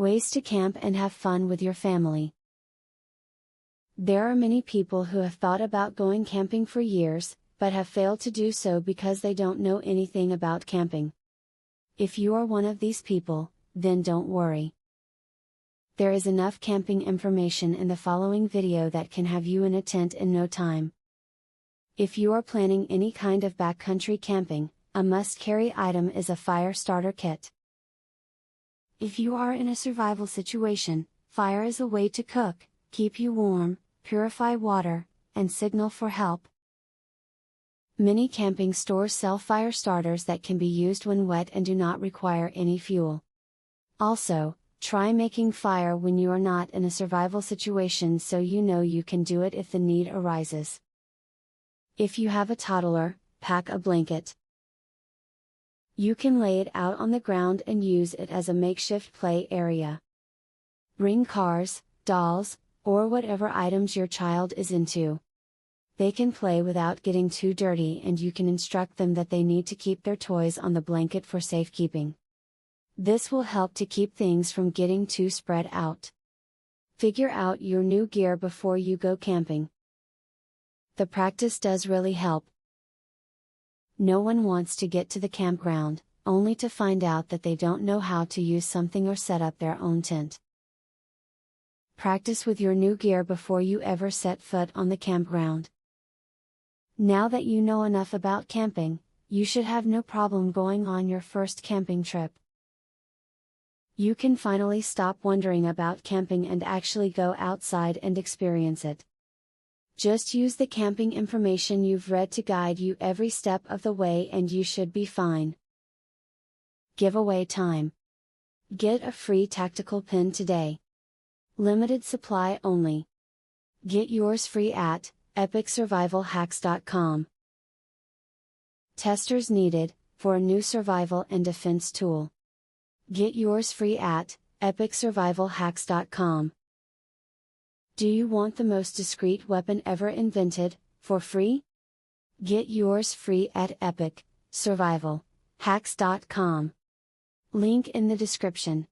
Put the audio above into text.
Ways to camp and have fun with your family. There are many people who have thought about going camping for years, but have failed to do so because they don't know anything about camping. If you are one of these people, then don't worry. There is enough camping information in the following video that can have you in a tent in no time. If you are planning any kind of backcountry camping, a must-carry item is a fire starter kit. If you are in a survival situation, fire is a way to cook, keep you warm, purify water, and signal for help. Many camping stores sell fire starters that can be used when wet and do not require any fuel. Also, try making fire when you are not in a survival situation so you know you can do it if the need arises. If you have a toddler, pack a blanket. You can lay it out on the ground and use it as a makeshift play area. Bring cars, dolls, or whatever items your child is into. They can play without getting too dirty, and you can instruct them that they need to keep their toys on the blanket for safekeeping. This will help to keep things from getting too spread out. Figure out your new gear before you go camping. The practice does really help. No one wants to get to the campground, only to find out that they don't know how to use something or set up their own tent. Practice with your new gear before you ever set foot on the campground. Now that you know enough about camping, you should have no problem going on your first camping trip. You can finally stop wondering about camping and actually go outside and experience it. Just use the camping information you've read to guide you every step of the way and you should be fine. Giveaway time. Get a free tactical pin today. Limited supply only. Get yours free at epicsurvivalhacks.com. Testers needed, for a new survival and defense tool. Get yours free at epicsurvivalhacks.com. Do you want the most discreet weapon ever invented, for free? Get yours free at epicsurvivalhacks.com. Link in the description.